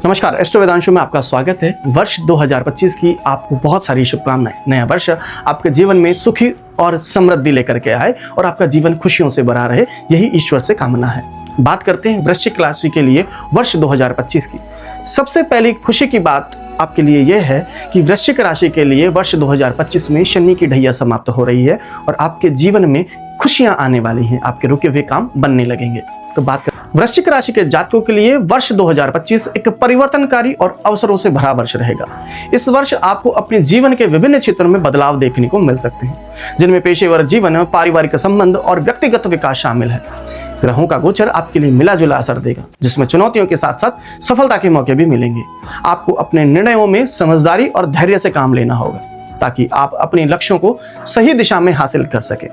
नमस्कार, एस्ट्रो वेदांशु में आपका स्वागत है। वर्ष 2025 की आपको बहुत सारी शुभकामनाएं। नया वर्ष आपके जीवन में सुखी और समृद्धि लेकर के आए और आपका जीवन खुशियों से भरा रहे, यही ईश्वर से कामना है। बात करते हैं वृश्चिक राशि के लिए वर्ष 2025 की। सबसे पहली खुशी की बात आपके लिए यह है कि वृश्चिक राशि के लिए वर्ष 2025 में शनि की ढैया समाप्त हो रही है और आपके जीवन में खुशियां आने वाली हैं। आपके रुके हुए काम बनने लगेंगे। तो बात करें वृश्चिक राशि के जातकों के लिए वर्ष 2025 एक परिवर्तनकारी और अवसरों से भरा वर्ष रहेगा। इस वर्ष आपको अपने जीवन के विभिन्न क्षेत्रों में बदलाव देखने को मिल सकते हैं, जिनमें पेशेवर जीवन, पारिवारिक संबंध और व्यक्तिगत विकास शामिल है। ग्रहों का गोचर आपके लिए मिला जुला असर देगा, जिसमें चुनौतियों के साथ साथ सफलता के मौके भी मिलेंगे। आपको अपने निर्णयों में समझदारी और धैर्य से काम लेना होगा, ताकि आप अपने लक्ष्यों को सही दिशा में हासिल कर सकें।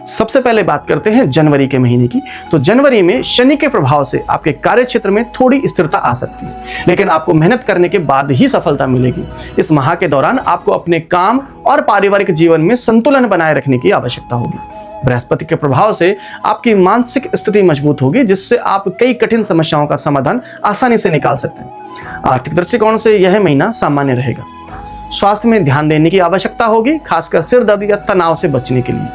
सबसे पहले बात करते हैं जनवरी के महीने की। तो जनवरी में शनि के प्रभाव से आपके कार्य क्षेत्र में थोड़ी स्थिरता आ सकती है, लेकिन आपको मेहनत करने के बाद ही सफलता मिलेगी। इस माह के दौरान आपको अपने काम और पारिवारिक जीवन में संतुलन बनाए रखने की आवश्यकता होगी। बृहस्पति के प्रभाव से आपकी मानसिक स्थिति मजबूत होगी, जिससे आप कई कठिन समस्याओं का समाधान आसानी से निकाल सकते हैं। आर्थिक दृष्टिकोण से यह महीना सामान्य रहेगा। स्वास्थ्य में ध्यान देने की आवश्यकता होगी, खासकर सिर दर्द या तनाव से बचने के लिए।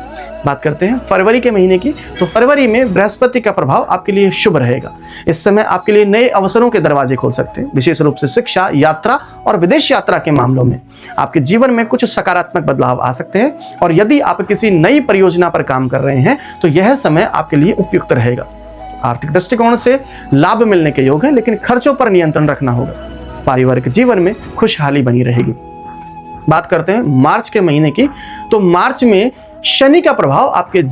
बात करते हैं फरवरी के महीने की। तो फरवरी में बृहस्पति का प्रभाव आपके लिए शुभ रहेगा। इस समय आपके लिए नए अवसरों के दरवाजे खोल सकते हैं, विशेष रूप से शिक्षा, यात्रा और विदेश यात्रा के मामलों में आपके जीवन में कुछ सकारात्मक बदलाव आ सकते हैं। और यदि आप किसी नई परियोजना पर काम कर रहे हैं तो यह समय आपके लिए उपयुक्त रहेगा। आर्थिक दृष्टिकोण से लाभ मिलने के योग है, लेकिन खर्चों पर नियंत्रण रखना होगा। पारिवारिक जीवन में खुशहाली बनी रहेगी। बात करते हैं मार्च के महीने की। तो मार्च में शनि का प्रभाव आपके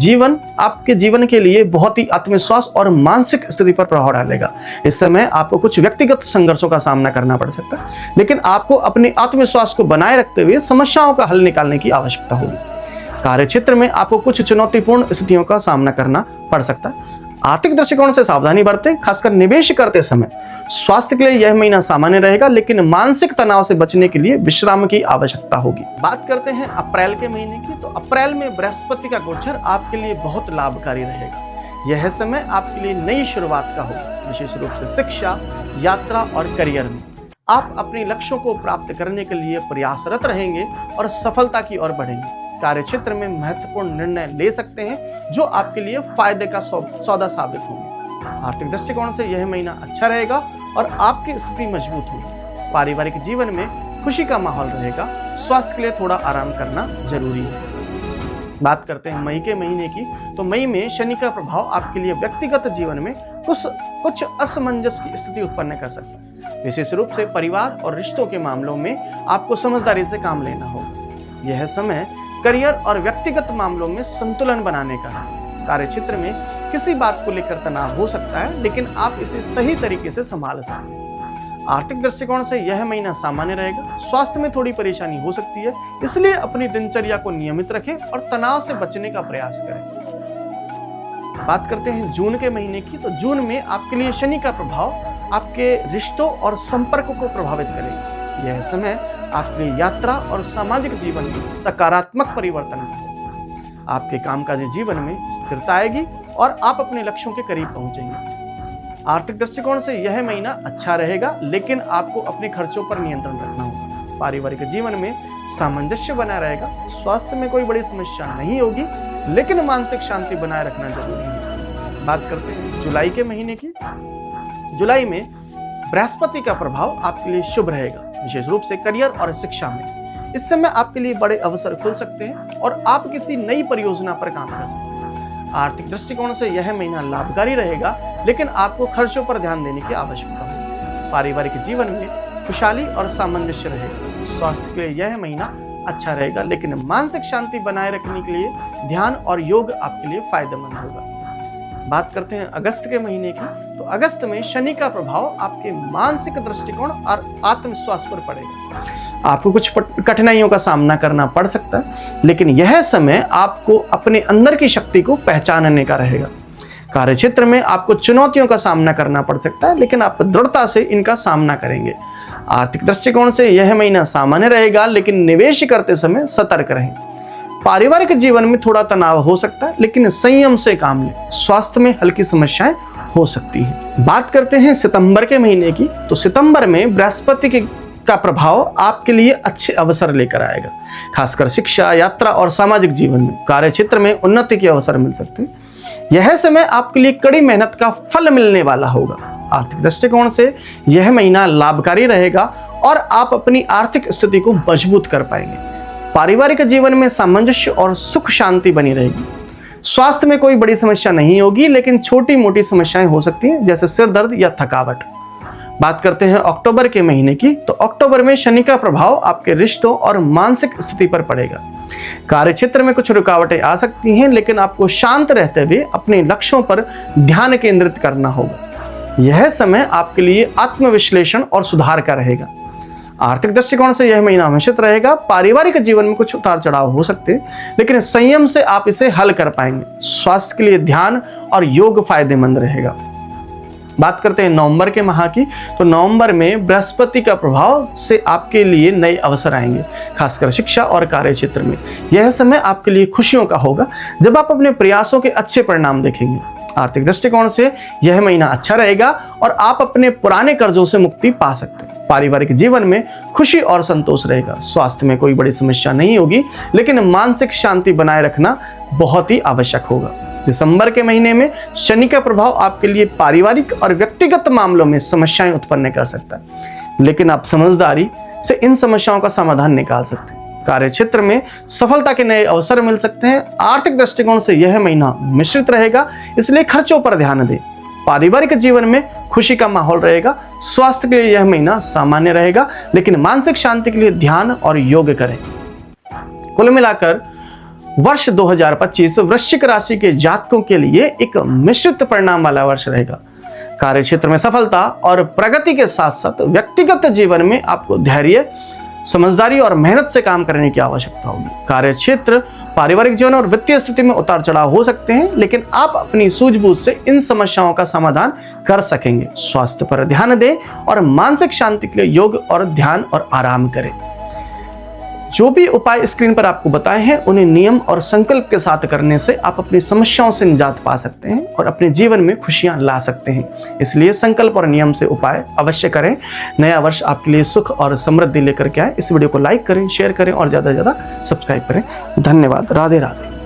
जीवन के लिए बहुत ही आत्मविश्वास और मानसिक स्थिति पर प्रभाव डालेगा। इस समय आपको कुछ व्यक्तिगत संघर्षों का सामना करना पड़ सकता है, लेकिन आपको अपने आत्मविश्वास को बनाए रखते हुए समस्याओं का हल निकालने की आवश्यकता होगी। कार्य क्षेत्र में आपको कुछ चुनौतीपूर्ण स्थितियों का सामना करना पड़ सकता है। आर्थिक दृष्टिकोण से सावधानी बरतें, खासकर निवेश करते समय। स्वास्थ्य के लिए यह महीना सामान्य रहेगा, लेकिन मानसिक तनाव से बचने के लिए विश्राम की आवश्यकता होगी। बात करते हैं अप्रैल के महीने की। तो अप्रैल में बृहस्पति का गोचर आपके लिए बहुत लाभकारी रहेगा। यह समय आपके लिए नई शुरुआत का होगा, विशेष रूप से शिक्षा, यात्रा और करियर में। आप अपने लक्ष्यों को प्राप्त करने के लिए प्रयासरत रहेंगे और सफलता की ओर बढ़ेंगे। कार्य क्षेत्र में महत्वपूर्ण निर्णय ले सकते हैं, जो आपके लिए फायदे का सौदा साबित होंगे। आर्थिक दृष्टिकोण से यह महीना अच्छा रहेगा और आपकी स्थिति मजबूत होगी। पारिवारिक जीवन में खुशी का माहौल रहेगा। स्वास्थ्य के लिए थोड़ा आराम करना जरूरी है। बात करते हैं मई के महीने की। तो मई में शनि का प्रभाव आपके लिए व्यक्तिगत जीवन में कुछ असमंजस की स्थिति उत्पन्न कर सकता है। विशेष रूप से परिवार और रिश्तों के मामलों में आपको समझदारी से काम लेना होगा। यह समय करियर और व्यक्तिगत मामलों में संतुलन बनाने का है। कार्य क्षेत्र में किसी बात को लेकर तनाव हो सकता है, लेकिन आप इसे सही तरीके से संभाल सकते हैं। आर्थिक दृष्टिकोण से यह महीना सामान्य रहेगा। स्वास्थ्य में थोड़ी परेशानी हो सकती है, इसलिए अपनी दिनचर्या को नियमित रखें और तनाव से बचने का प्रयास करें। बात करते हैं जून के महीने की। तो जून में आपके लिए शनि का प्रभाव आपके रिश्तों और संपर्क को प्रभावित करेगा। यह समय आपके यात्रा और सामाजिक जीवन में सकारात्मक परिवर्तन होगा। आपके कामकाजी जीवन में स्थिरता आएगी और आप अपने लक्ष्यों के करीब पहुंचेंगे। आर्थिक दृष्टिकोण से यह महीना अच्छा रहेगा, लेकिन आपको अपने खर्चों पर नियंत्रण रखना होगा। पारिवारिक जीवन में सामंजस्य बना रहेगा। स्वास्थ्य में कोई बड़ी समस्या नहीं होगी, लेकिन मानसिक शांति बनाए रखना जरूरी है। बात करते हैं जुलाई के महीने की। जुलाई में बृहस्पति का प्रभाव आपके लिए शुभ रहेगा, विशेष रूप से करियर और शिक्षा में। इस समय आपके लिए बड़े अवसर खुल सकते हैं और आप किसी नई परियोजना पर काम कर सकते हैं। आर्थिक दृष्टिकोण से यह महीना लाभकारी रहेगा, लेकिन आपको खर्चों पर ध्यान देने की आवश्यकता होगी। पारिवारिक जीवन में खुशहाली और सामंजस्य रहेगा। स्वास्थ्य के लिए यह महीना अच्छा रहेगा, लेकिन मानसिक शांति बनाए रखने के लिए ध्यान और योग आपके लिए फायदेमंद होगा। बात करते हैं अगस्त के महीने की। तो अगस्त में शनि का प्रभाव आपके मानसिक दृष्टिकोण और आत्मविश्वास पर पड़ेगा। आपको कुछ कठिनाइयों का सामना करना पड़ सकता है, लेकिन यह समय आपको अपने अंदर की शक्ति को पहचानने का रहेगा। कार्य क्षेत्र में आपको चुनौतियों का सामना करना पड़ सकता है, लेकिन आप दृढ़ता से इनका सामना करेंगे। आर्थिक दृष्टिकोण से यह महीना सामान्य रहेगा, लेकिन निवेश करते समय सतर्क रहें। पारिवारिक जीवन में थोड़ा तनाव हो सकता है, लेकिन संयम से काम लें। स्वास्थ्य में हल्की समस्याएं हो सकती है। बात करते हैं सितंबर के महीने की, तो सितंबर में बृहस्पति का प्रभाव आपके लिए अच्छे अवसर लेकर आएगा, खासकर शिक्षा, यात्रा और सामाजिक जीवन में। कार्य क्षेत्र में उन्नति के अवसर मिल सकते हैं। यह समय आपके लिए कड़ी मेहनत का फल मिलने वाला होगा। आर्थिक दृष्टिकोण से यह महीना लाभकारी रहेगा और आप अपनी आर्थिक स्थिति को मजबूत कर पाएंगे। पारिवारिक जीवन में सामंजस्य और सुख शांति बनी रहेगी। स्वास्थ्य में कोई बड़ी समस्या नहीं होगी, लेकिन छोटी मोटी समस्याएं हो सकती हैं, जैसे सिर दर्द या थकावट। बात करते हैं अक्टूबर के महीने की, तो अक्टूबर में शनि का प्रभाव आपके रिश्तों और मानसिक स्थिति पर पड़ेगा। कार्य क्षेत्र में कुछ रुकावटें आ सकती हैं, लेकिन आपको शांत रहते हुए अपने लक्ष्यों पर ध्यान केंद्रित करना होगा। यह समय आपके लिए आत्मविश्लेषण और सुधार का रहेगा। आर्थिक दृष्टिकोण से यह महीना हमेशा रहेगा। पारिवारिक जीवन में कुछ उतार चढ़ाव हो सकते हैं, लेकिन संयम से आप इसे हल कर पाएंगे। स्वास्थ्य के लिए ध्यान और योग फायदेमंद रहेगा। बात करते हैं नवंबर के माह की, तो नवंबर में बृहस्पति का प्रभाव से आपके लिए नए अवसर आएंगे, खासकर शिक्षा और कार्य क्षेत्र में। यह समय आपके लिए खुशियों का होगा, जब आप अपने प्रयासों के अच्छे परिणाम देखेंगे। आर्थिक दृष्टिकोण से यह महीना अच्छा रहेगा और आप अपने पुराने कर्जों से मुक्ति पा सकते हैं। पारिवारिक जीवन में खुशी और संतोष रहेगा। स्वास्थ्य में कोई बड़ी समस्या नहीं होगी, लेकिन मानसिक शांति बनाए रखना बहुत ही आवश्यक होगा। दिसंबर के महीने में शनि का प्रभाव आपके लिए पारिवारिक और व्यक्तिगत मामलों में समस्याएं उत्पन्न कर सकता है, लेकिन आप समझदारी से इन समस्याओं का समाधान निकाल सकते हैं। कार्य क्षेत्र में सफलता के नए अवसर मिल सकते हैं। आर्थिक दृष्टिकोण से यह महीना मिश्रित रहेगा, इसलिए खर्चों पर ध्यान दें। पारिवारिक जीवन में खुशी का माहौल रहेगा। स्वास्थ्य के लिए यह महीना सामान्य रहेगा, लेकिन मानसिक शांति के लिए ध्यान और योग करें। कुल मिलाकर वर्ष 2025 वृश्चिक राशि के जातकों के लिए एक मिश्रित परिणाम वाला वर्ष रहेगा। कार्य क्षेत्र में सफलता और प्रगति के साथ साथ व्यक्तिगत जीवन में आपको धैर्य, समझदारी और मेहनत से काम करने की आवश्यकता होगी। कार्य क्षेत्र, पारिवारिक जीवन और वित्तीय स्थिति में उतार चढ़ाव हो सकते हैं, लेकिन आप अपनी सूझबूझ से इन समस्याओं का समाधान कर सकेंगे। स्वास्थ्य पर ध्यान दें और मानसिक शांति के लिए योग और ध्यान और आराम करें। जो भी उपाय स्क्रीन पर आपको बताए हैं, उन्हें नियम और संकल्प के साथ करने से आप अपनी समस्याओं से निजात पा सकते हैं और अपने जीवन में खुशियां ला सकते हैं। इसलिए संकल्प और नियम से उपाय अवश्य करें। नया वर्ष आपके लिए सुख और समृद्धि लेकर के आए। इस वीडियो को लाइक करें, शेयर करें और ज़्यादा से ज़्यादा सब्सक्राइब करें। धन्यवाद। राधे राधे।